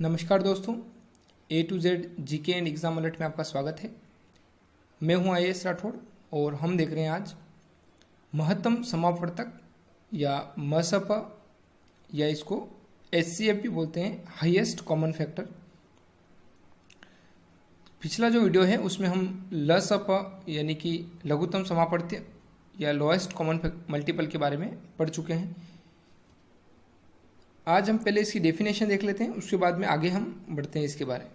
नमस्कार दोस्तों, A to Z GK and exam alert में आपका स्वागत है। मैं हूं आईएएस राठौड़ और हम देख रहे हैं आज महत्तम समापवर्तक या मसप या इसको एचसीएफ भी बोलते हैं, हाईएस्ट कॉमन फैक्टर। पिछला जो वीडियो है उसमें हम लसप यानी कि लघुत्तम समापवर्त्य या लोएस्ट कॉमन मल्टीपल के बारे में पढ़ चुके हैं। आज हम पहले इसकी डेफिनेशन देख लेते हैं, उसके बाद में आगे हम बढ़ते हैं इसके बारे में।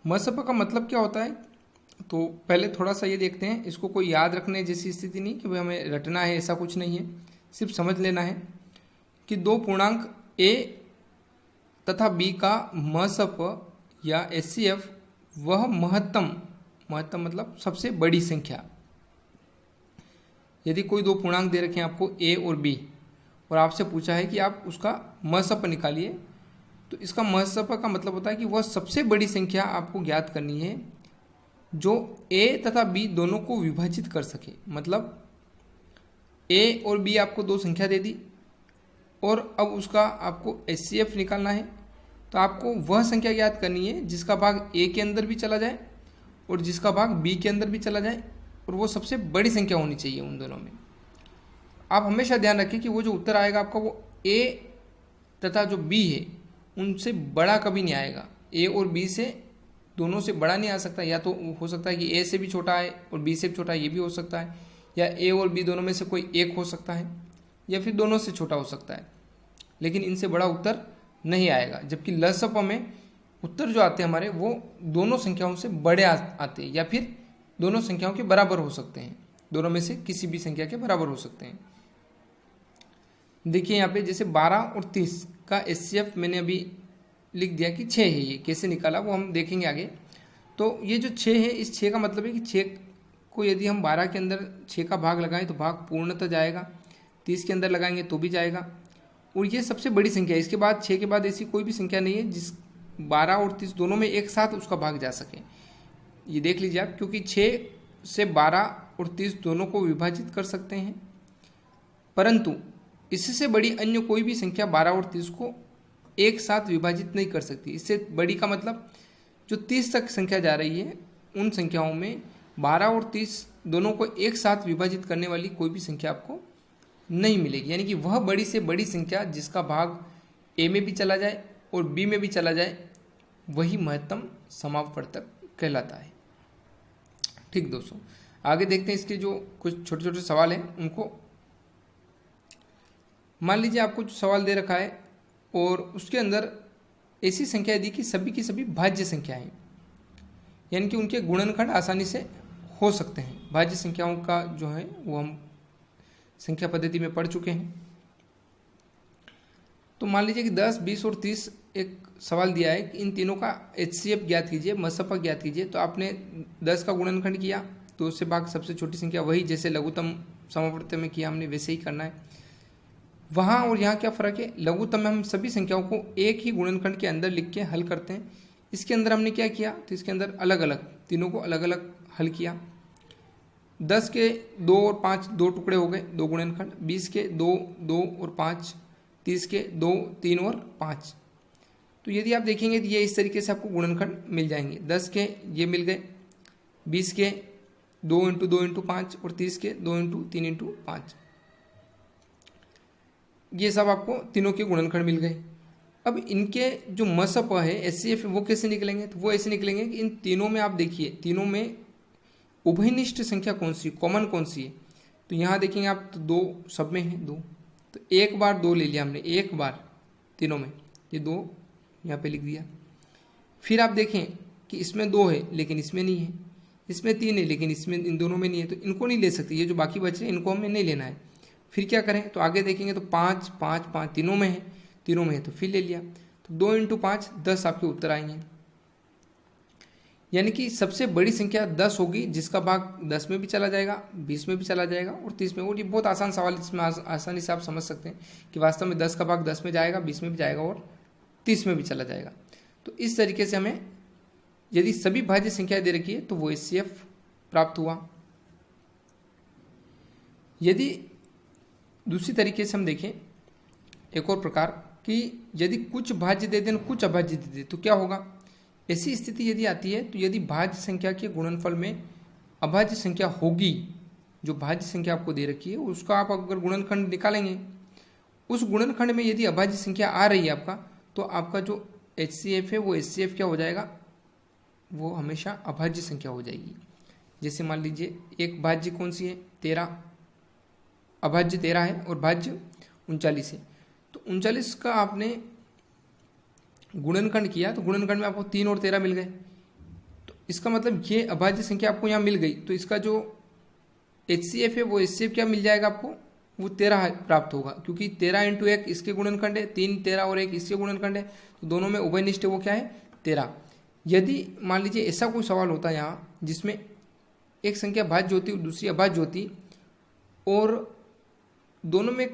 मसप का मतलब क्या होता है, तो पहले थोड़ा सा ये देखते हैं। इसको कोई याद रखने जैसी स्थिति नहीं कि भाई हमें रटना है, ऐसा कुछ नहीं है। सिर्फ समझ लेना है कि दो पूर्णांक ए तथा बी का मसप या एचसीएफ वह महत्तम मतलब सबसे बड़ी संख्या। यदि कोई दो पूर्णांक दे रखे हैं आपको ए और बी और आपसे पूछा है कि आप उसका मसप निकालिए, तो इसका मसप का मतलब होता है कि वह सबसे बड़ी संख्या आपको ज्ञात करनी है जो ए तथा बी दोनों को विभाजित कर सके। मतलब ए और बी आपको दो संख्या दे दी और अब उसका आपको एचसीएफ निकालना है, तो आपको वह संख्या ज्ञात करनी है जिसका भाग ए के अंदर भी चला जाए और जिसका भाग बी के अंदर भी चला जाए, और वो सबसे बड़ी संख्या होनी चाहिए उन दोनों में। आप हमेशा ध्यान रखें कि वो जो उत्तर आएगा आपका, वो ए तथा जो बी है उनसे बड़ा कभी नहीं आएगा। ए और बी से दोनों से बड़ा नहीं आ सकता। या तो हो सकता है कि ए से भी छोटा है और बी से भी छोटा है, ये भी हो सकता है। या ए और बी दोनों में से कोई एक हो सकता है या फिर दोनों से छोटा हो सकता है, लेकिन इनसे बड़ा उत्तर नहीं आएगा। जबकि लसप में उत्तर जो आते हैं हमारे, वो दोनों संख्याओं से बड़े आते हैं या फिर दोनों संख्याओं के बराबर हो सकते हैं। दोनों में से किसी भी संख्या के बराबर हो सकते हैं। देखिए यहाँ पे जैसे 12 और 30 का एचसीएफ मैंने अभी लिख दिया कि 6 है। ये कैसे निकाला वो हम देखेंगे आगे। तो ये जो 6 है, इस 6 का मतलब है कि 6 को यदि हम 12 के अंदर 6 का भाग लगाएं तो भाग पूर्णतः जाएगा, 30 के अंदर लगाएंगे तो भी जाएगा, और ये सबसे बड़ी संख्या है। इसके बाद 6 के बाद ऐसी कोई भी संख्या नहीं है जिस 12 और 30 दोनों में एक साथ उसका भाग जा सके। ये देख लीजिए आप, क्योंकि 6 से 12 और 30 दोनों को विभाजित कर सकते हैं, परंतु इससे बड़ी अन्य कोई भी संख्या 12 और 30 को एक साथ विभाजित नहीं कर सकती। इससे बड़ी का मतलब जो 30 तक संख्या जा रही है, उन संख्याओं में 12 और 30 दोनों को एक साथ विभाजित करने वाली कोई भी संख्या आपको नहीं मिलेगी। यानी कि वह बड़ी से बड़ी संख्या जिसका भाग ए में भी चला जाए और बी में भी चला जाए, वही महत्तम समापवर्तक कहलाता है। ठीक दोस्तों, आगे देखते हैं इसके जो कुछ छोटे छोटे सवाल हैं उनको। मान लीजिए आपको जो सवाल दे रखा है और उसके अंदर ऐसी संख्या दी कि सभी की सभी भाज्य संख्या हैं, यानी कि उनके गुणनखंड आसानी से हो सकते हैं। भाज्य संख्याओं का जो है वो हम संख्या पद्धति में पढ़ चुके हैं। तो मान लीजिए कि 10, 20 और 30 एक सवाल दिया है कि इन तीनों का एचसीएफ ज्ञात कीजिए, मसप ज्ञात कीजिए। तो आपने 10 का गुणनखंड किया तो उससे भाग सबसे छोटी संख्या, वही जैसे लघुत्तम समापवर्त्य में किया हमने वैसे ही करना है। वहाँ और यहाँ क्या फ़र्क है, लघुत्तम में हम सभी संख्याओं को एक ही गुणनखंड के अंदर लिख के हल करते हैं। इसके अंदर हमने क्या किया, तो इसके अंदर अलग अलग तीनों को अलग अलग हल किया। 10 के 2 और 5 दो टुकड़े हो गए, दो गुणनखंड। 20 के 2, 2 और 5। 30 के 2, 3 और 5। तो यदि आप देखेंगे तो ये इस तरीके से आपको गुणनखंड मिल जाएंगे। 10 के ये मिल गए, 20 के 2 × 2 × 5 और 30 के 2 × 3 × 5। ये सब आपको तीनों के गुणनखंड मिल गए। अब इनके जो मसप है एचसीएफ, वो कैसे निकलेंगे, तो वो ऐसे निकलेंगे कि इन तीनों में आप देखिए, तीनों में उभयनिष्ठ संख्या कौन सी, कॉमन कौन सी है। तो यहाँ देखेंगे आप तो 2 सब में है, 2। तो एक बार 2 ले लिया हमने, एक बार तीनों में, ये 2 यहाँ पे लिख दिया। फिर आप देखें कि इसमें 2 है लेकिन इसमें नहीं है, इसमें 3 है लेकिन इसमें इन दोनों में नहीं है, तो इनको नहीं ले सकते। ये जो बाकी बच रहे हैं इनको हमें नहीं लेना है। फिर क्या करें, तो आगे देखेंगे तो 5, 5, 5 तीनों में है, तो फिर ले लिया। तो 2 × 5 10 आपके उत्तर आएंगे। यानी कि सबसे बड़ी संख्या 10 होगी जिसका भाग 10 में भी चला जाएगा, 20 में भी चला जाएगा और 30 में। और ये बहुत आसान सवाल, इसमें आसानी से आप समझ सकते हैं कि वास्तव में 10 का भाग 10 में जाएगा, 20 में भी जाएगा और 30 में भी चला जाएगा। तो इस तरीके से हमें यदि सभी भाज्य संख्याएं दे रखी है तो वो एचसीएफ प्राप्त हुआ। यदि दूसरी तरीके से हम देखें, एक और प्रकार, कि यदि कुछ भाज्य दे दें कुछ अभाज्य दे दे तो क्या होगा। ऐसी स्थिति यदि आती है तो यदि भाज्य संख्या के गुणनफल में अभाज्य संख्या होगी, जो भाज्य संख्या आपको दे रखी है उसका आप अगर गुणनखंड निकालेंगे, उस गुणनखंड में यदि अभाज्य संख्या आ रही है आपका, तो आपका जो HCF है वो HCF क्या हो जाएगा, वो हमेशा अभाज्य संख्या हो जाएगी। जैसे मान लीजिए एक भाज्य कौन सी है, 13, अभाज्य 13 है और भाज्य 39 है। तो 39 का आपने गुणनखंड किया तो गुणनखंड में आपको 3 और 13 मिल गए, तो इसका मतलब ये अभाज्य संख्या आपको यहाँ मिल गई। तो इसका जो HCF है वो HCF क्या मिल जाएगा आपको, वो 13 प्राप्त होगा, क्योंकि 13 इंटू 1 इसके गुणनखंड है, 3 13 और 1 इसके गुणनखंड है, तो दोनों में उभयनिष्ठ है वो क्या है 13। यदि मान लीजिए ऐसा कोई सवाल होता है यहाँ जिसमें एक संख्या भाज्य होती दूसरी अभाज्य होती और दोनों में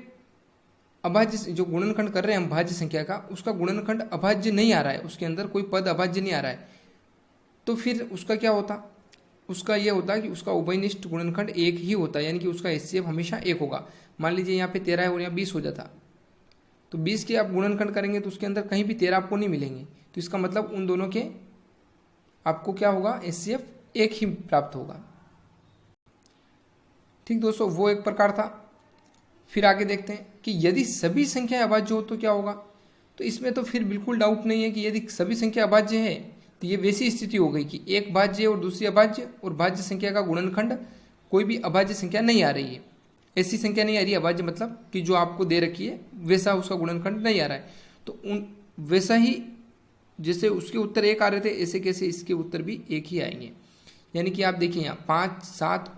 अभाज्य जो गुणनखंड कर रहे हैं हम भाज्य संख्या का, उसका गुणनखंड अभाज्य नहीं आ रहा है, उसके अंदर कोई पद अभाज्य नहीं आ रहा है, तो फिर उसका क्या होता, उसका यह होता कि उसका उभयनिष्ठ गुणनखंड एक ही होता, यानी कि उसका HCF हमेशा एक होगा। मान लीजिए यहाँ पे 13 है और यहाँ 20 हो जाता, तो 20 के आप गुणनखंड करेंगे तो उसके अंदर कहीं भी 13 आपको नहीं मिलेंगे, तो इसका मतलब उन दोनों के आपको क्या होगा, HCF एक ही प्राप्त होगा। ठीक दोस्तों, वो एक प्रकार था। फिर आगे देखते हैं कि यदि सभी संख्या अभाज्य हो तो क्या होगा। तो इसमें तो फिर बिल्कुल डाउट नहीं है कि यदि सभी संख्या अभाज्य है तो ये वैसी स्थिति हो गई कि एक भाज्य और दूसरी अभाज्य और भाज्य संख्या का गुणनखंड कोई भी अभाज्य संख्या नहीं आ रही है, ऐसी संख्या नहीं आ रही है अभाज्य, मतलब कि जो आपको दे रखी है वैसा उसका गुणनखंड नहीं आ रहा है। तो उन वैसा ही जैसे उसके उत्तर एक आ रहे थे, ऐसे कैसे इसके उत्तर भी एक ही आएंगे। यानी कि आप देखिए यहाँ 5 7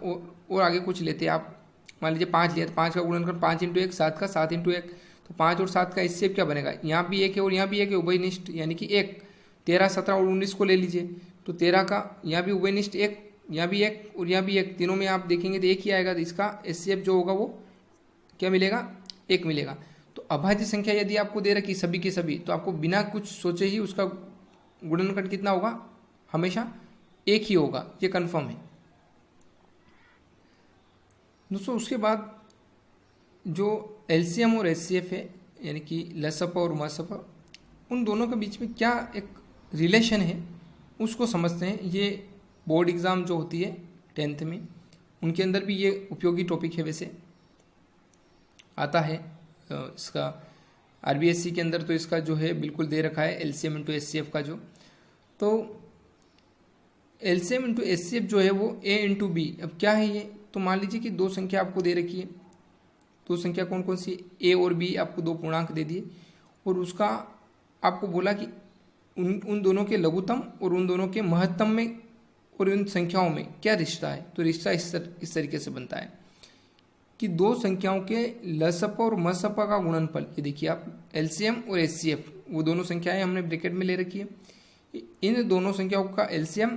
और आगे कुछ लेते हैं आप, मान लीजिए 5 लिया तो 5 का गुणनखंड 5 इंटू 1 7 का 7 इंटू 1, तो 5 और 7 का HCF क्या बनेगा, यहाँ भी 1 है और यहाँ भी 1 है, उभयनिष्ठ यानी कि 1। 13 17 और 19 को ले लीजिए, तो 13 का यहाँ भी उभयनिष्ठ 1, यहाँ भी 1 और यहाँ भी 1, तीनों में आप देखेंगे तो 1 ही आएगा, तो इसका HCF जो होगा वो क्या मिलेगा, 1 मिलेगा। तो अभाज्य संख्या यदि आपको दे रखी सभी के सभी, तो आपको बिना कुछ सोचे ही उसका गुणनखंड कितना होगा, हमेशा 1 ही होगा, ये कन्फर्म है दोस्तों। उसके बाद जो LCM और HCF है, यानी कि लसप और मसप, उन दोनों के बीच में क्या एक रिलेशन है उसको समझते हैं। ये बोर्ड एग्ज़ाम जो होती है 10th में, उनके अंदर भी ये उपयोगी टॉपिक है, वैसे आता है इसका RBSC के अंदर, तो इसका जो है बिल्कुल दे रखा है LCM इंटू HCF का जो, तो LCM इंटू HCF जो है वो A इंटू B। अब क्या है ये, तो मान लीजिए कि दो संख्या आपको दे रखी है, दो संख्या कौन कौन सी, A और B, आपको दो पूर्णांक दे दिए और उसका आपको बोला कि उन दोनों के लघुत्तम और उन दोनों के महत्तम में और उन संख्याओं में क्या रिश्ता है। तो रिश्ता इस तरीके से बनता है कि दो संख्याओं के लसप और मसप का गुणनफल, ये देखिए आप LCM और HCF वो दोनों संख्याएं हमने ब्रैकेट में ले रखी है, इन दोनों संख्याओं का LCM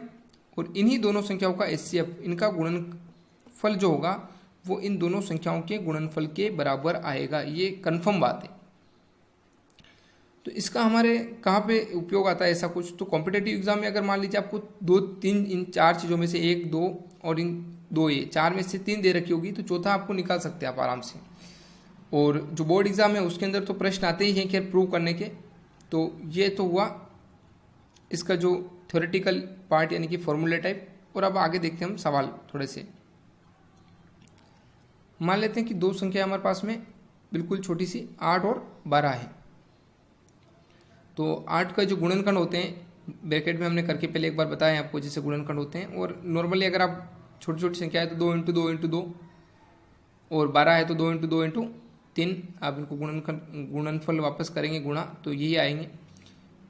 और इन्हीं दोनों संख्याओं का HCF, इनका गुणनफल जो होगा वो इन दोनों संख्याओं के गुणनफल के बराबर आएगा, ये कन्फर्म बात है। तो इसका हमारे कहाँ पे उपयोग आता है ऐसा कुछ, तो कॉम्पिटेटिव एग्जाम में अगर मान लीजिए आपको 2 3 इन 4 चीज़ों में से 1 2 और इन 2 ये 4 में से 3 दे रखी होगी, तो चौथा आपको निकाल सकते हैं आप आराम से। और जो बोर्ड एग्जाम है उसके अंदर तो प्रश्न आते ही हैं खैर प्रूव करने के। तो ये तो हुआ इसका जो थ्योरेटिकल पार्ट, यानी कि फॉर्मूला टाइप। और अब आगे देखते हैं हम सवाल थोड़े से। मान लेते हैं कि दो संख्या हमारे पास में बिल्कुल छोटी सी 8 और 12 है। तो 8 का जो गुणनखंड होते हैं ब्रैकेट में हमने करके पहले एक बार बताया आपको जैसे गुणनखंड होते हैं। और नॉर्मली अगर आप छोटी छोटी संख्या है तो 2 इंटू 2 इंटू 2, और 12 है तो 2 इंटू 2 इंटू 3, आप इनको गुणनफल वापस करेंगे गुणा, तो यही आएंगे।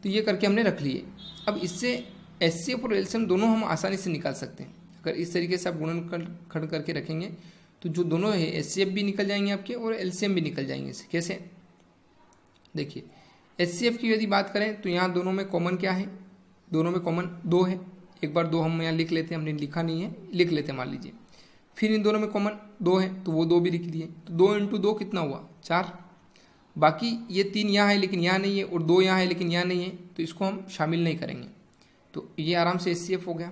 तो ये करके हमने रख लिए। अब इससे HCF और LCM दोनों हम आसानी से निकाल सकते हैं। अगर इस तरीके से आप गुणनखंड करके रखेंगे तो जो दोनों है HCF भी निकल जाएंगे आपके और LCM भी निकल जाएंगे। इसे कैसे देखिए, HCF की यदि बात करें तो यहाँ दोनों में कॉमन क्या है, दोनों में कॉमन 2 है। एक बार 2 हम यहाँ लिख लेते हैं, हमने लिखा नहीं है, लिख लेते हैं मान लीजिए। फिर इन दोनों में कॉमन 2 है तो वो 2 भी लिख लिए। तो 2 इंटू 2 कितना हुआ 4। बाकी ये 3 यहाँ है लेकिन यहाँ नहीं है, और 2 यहाँ है लेकिन यहाँ नहीं है, तो इसको हम शामिल नहीं करेंगे। तो ये आराम से HCF हो गया,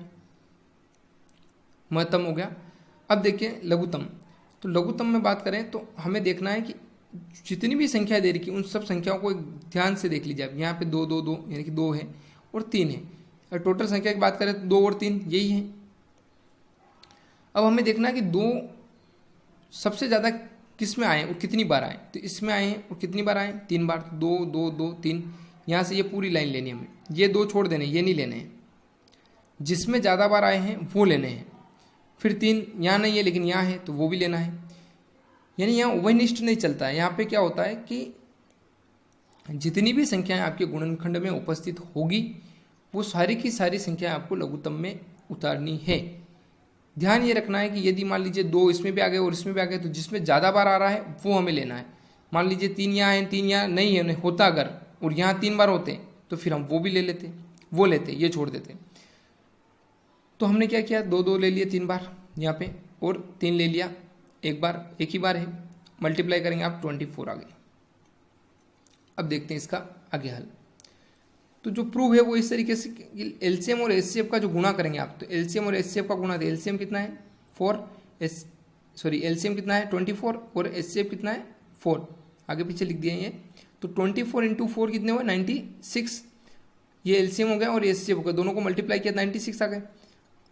महत्तम हो गया। अब देखिए लघुत्तम। तो लघुत्तम में बात करें तो हमें देखना है कि जितनी भी संख्या दे रखी उन सब संख्याओं को ध्यान से देख लीजिए आप। यहाँ पे 2 2 2 यानी कि 2 है और 3 है, और टोटल संख्या की बात करें तो 2 और 3 यही है। अब हमें देखना है कि 2 सबसे ज़्यादा किस में आए और कितनी बार आए। तो इसमें आए हैं और कितनी बार आए, 3 बार। 2 2 2 3, यहाँ से ये पूरी लाइन लेनी है हमें, ये 2 छोड़ देने, ये नहीं लेने हैं, जिसमें ज़्यादा बार आए हैं वो लेने हैं। फिर 3 यहाँ नहीं है लेकिन यहाँ है तो वो भी लेना है। यानी यहाँ उभयनिष्ठ नहीं चलता है। यहाँ पे क्या होता है कि जितनी भी संख्याएं आपके गुणनखंड में उपस्थित होगी वो सारी की सारी संख्याएं आपको लघुत्तम में उतारनी है। ध्यान ये रखना है कि यदि मान लीजिए 2 इसमें भी आ गए और इसमें भी आ गए तो जिसमें ज़्यादा बार आ रहा है वो हमें लेना है। मान लीजिए 3 यहाँ है, 3 यहाँ नहीं है होता अगर, और यहाँ 3 बार होते तो फिर हम वो भी ले लेते, वो लेते, ये छोड़ देते। तो हमने क्या किया, 2 2 ले लिए 3 बार यहाँ पे, और 3 ले लिया एक बार, एक ही बार है, मल्टीप्लाई करेंगे आप 24 आ गए। अब देखते हैं इसका आगे हल। तो जो प्रूव है वो इस तरीके से, एलसीएम और एचसीएफ का जो गुणा करेंगे आप, तो एलसीएम और एचसीएफ का गुणा, तो एलसीएम कितना है 4, एलसीएम कितना है 24 और एचसीएफ कितना है 4, आगे पीछे लिख दिया ये। तो 24 इंटू 4 कितने हुए 96, ये एलसीएम हो गया और एचसीएफ हो गया, दोनों को मल्टीप्लाई किया 96 आ गए।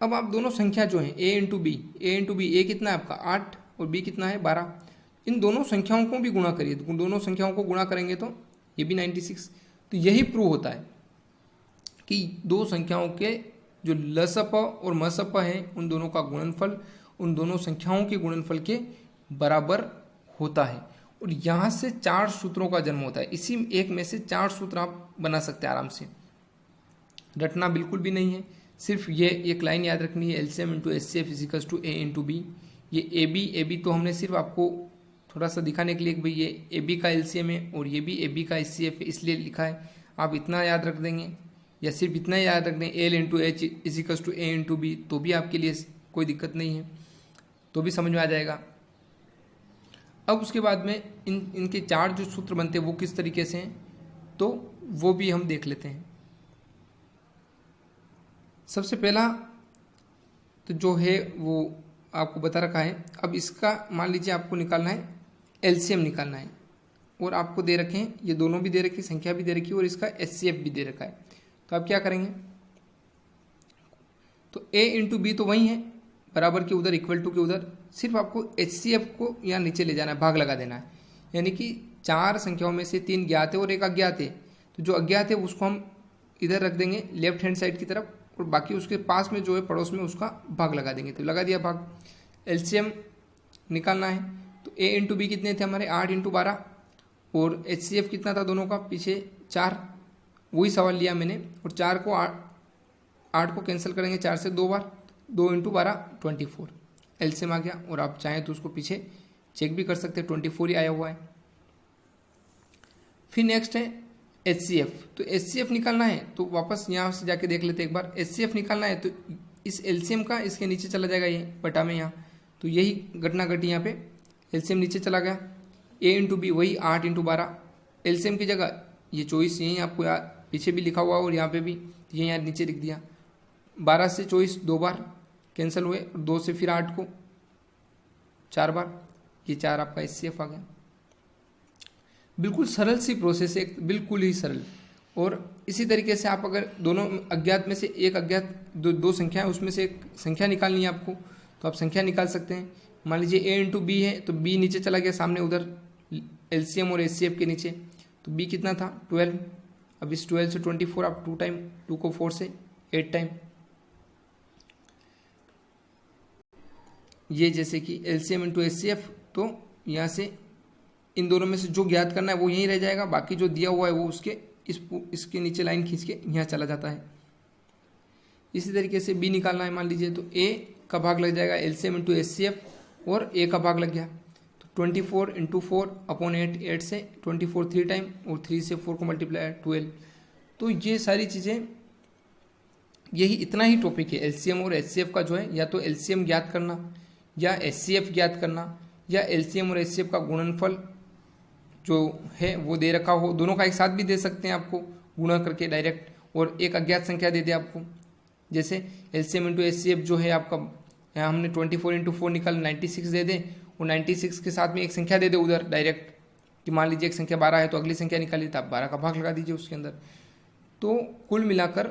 अब आप दोनों संख्या जो है ए इंटू बी, ए कितना है आपका 8 और बी कितना है 12, इन दोनों संख्याओं को भी गुणा करिए, तो दोनों संख्याओं को गुणा करेंगे तो ये भी 96। तो यही प्रूव होता है कि दो संख्याओं के जो लसप और मसप है उन दोनों का गुणनफल उन दोनों संख्याओं के गुणनफल के बराबर होता है। और यहाँ से 4 सूत्रों का जन्म होता है। इसी एक में से 4 सूत्र आप बना सकते हैं आराम से, रटना बिल्कुल भी नहीं है। सिर्फ ये एक लाइन याद रखनी है, LCM into HCF equals to A into B. ये ए बी तो हमने सिर्फ आपको थोड़ा सा दिखाने के लिए कि भाई ये ए बी का एलसीएम है और ये भी ए बी का एचसीएफ है, इसलिए लिखा है। आप इतना याद रख देंगे या सिर्फ इतना याद रख दें L into H equals to A into B, तो भी आपके लिए कोई दिक्कत नहीं है, तो भी समझ में आ जाएगा। अब उसके बाद में इनके 4 जो सूत्र बनते हैं वो किस तरीके से हैं, तो वो भी हम देख लेते हैं। सबसे पहला तो जो है वो आपको बता रखा है। अब इसका मान लीजिए आपको निकालना है, एलसीएम निकालना है, और आपको दे रखे हैं ये दोनों भी दे रखी, संख्या भी दे रखी है और इसका एचसीएफ भी दे रखा है। तो आप क्या करेंगे, तो ए इंटू बी तो वही है बराबर के उधर, इक्वल टू के उधर, सिर्फ आपको एचसीएफ को यहाँ नीचे ले जाना है, भाग लगा देना है। यानी कि 4 संख्याओं में से 3 ज्ञात है और एक अज्ञात है, तो जो अज्ञात है उसको हम इधर रख देंगे लेफ्ट हैंड साइड की तरफ, और बाकी उसके पास में जो है पड़ोस में उसका भाग लगा देंगे। तो लगा दिया भाग। एलसीएम निकालना है, तो ए इंटू बी कितने थे हमारे 8 इंटू 12, और एचसीएफ कितना था दोनों का पीछे 4, वही सवाल लिया मैंने। और 4 को 8 को कैंसिल करेंगे 4 से 2 बार, 2 इंटू 12 24, एलसीएम आ गया। और आप चाहें तो उसको पीछे चेक भी कर सकते हैं, 24 ही आया हुआ है। फिर नेक्स्ट है एचसीएफ। तो एचसीएफ निकालना है तो वापस यहाँ से जाके देख लेते हैं एक बार। एचसीएफ निकालना है तो इस एलसीएम का इसके नीचे चला जाएगा ये बटा में यहाँ, तो यही घटना घटी यहाँ पे, एलसीएम नीचे चला गया। ए इंटू बी वही 8 इंटू 12, एलसीएम की जगह ये 24 यहीं आपको पीछे भी लिखा हुआ और यहाँ पे भी ये यहाँ नीचे लिख दिया। 12 से 24 2 बार कैंसिल हुए, और 2 से फिर 8 को 4 बार, ये 4 आपका एचसीएफ आ गया। बिल्कुल सरल सी प्रोसेस है, बिल्कुल ही सरल। और इसी तरीके से आप अगर दोनों अज्ञात में से एक अज्ञात दो संख्या है उसमें से एक संख्या निकालनी है आपको, तो आप संख्या निकाल सकते हैं। मान लीजिए ए इंटू बी है तो बी नीचे चला गया सामने उधर एलसीएम और एचसीएफ के नीचे, तो बी कितना था 12। अब इस 12 से 24 आप 2 टाइम, 2 को 4 से 8 टाइम, ये जैसे कि एलसीएम इंटू एचसीएफ, तो यहाँ से इन दोनों में से जो ज्ञात करना है वो यहीं रह जाएगा, बाकी जो दिया हुआ है वो उसके इसके नीचे लाइन खींच के यहाँ चला जाता है। इसी तरीके से बी निकालना है मान लीजिए, तो ए का भाग लग जाएगा एलसीएम इंटू एचसीएफ, और ए का भाग लग गया तो 24 इंटू 4 अपॉन 8, 8 से 24 3 टाइम, और 3 से 4 को मल्टीप्लाई 12। तो ये सारी चीज़ें, यही इतना ही टॉपिक है एलसीएम और एचसीएफ का जो है, या तो एलसीएम ज्ञात करना या एचसीएफ ज्ञात करना, या एलसीएम और एचसीएफ का गुणनफल जो है वो दे रखा हो, दोनों का एक साथ भी दे सकते हैं आपको गुणा करके डायरेक्ट, और एक अज्ञात संख्या दे दे आपको। जैसे एलसीएम इंटू एचसीएफ जो है आपका, यहाँ हमने 24 इंटू 4 निकाल 96 दे दें, और 96 के साथ में एक संख्या दे दे उधर डायरेक्ट, कि मान लीजिए एक संख्या 12 है तो अगली संख्या निकालिए तो आप 12 का भाग लगा दीजिए उसके अंदर। तो कुल मिलाकर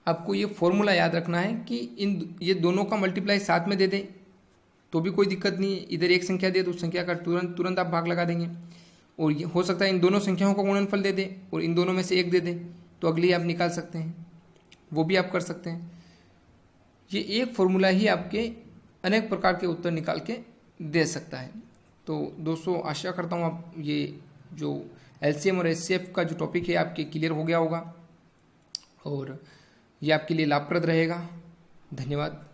आपको ये फॉर्मूला याद रखना है कि ये दोनों का मल्टीप्लाई साथ में दे दें तो भी कोई दिक्कत नहीं है। इधर एक संख्या दे तो उस संख्या का तुरंत आप भाग लगा देंगे। और ये हो सकता है इन दोनों संख्याओं का गुणनफल दे दें और इन दोनों में से एक दे दें तो अगली आप निकाल सकते हैं, वो भी आप कर सकते हैं। ये एक फॉर्मूला ही आपके अनेक प्रकार के उत्तर निकाल के दे सकता है। तो दोस्तों आशा करता हूँ आप ये जो एलसीएम और एचसीएफ का जो टॉपिक है आपके क्लियर हो गया होगा और ये आपके लिए लाभप्रद रहेगा। धन्यवाद।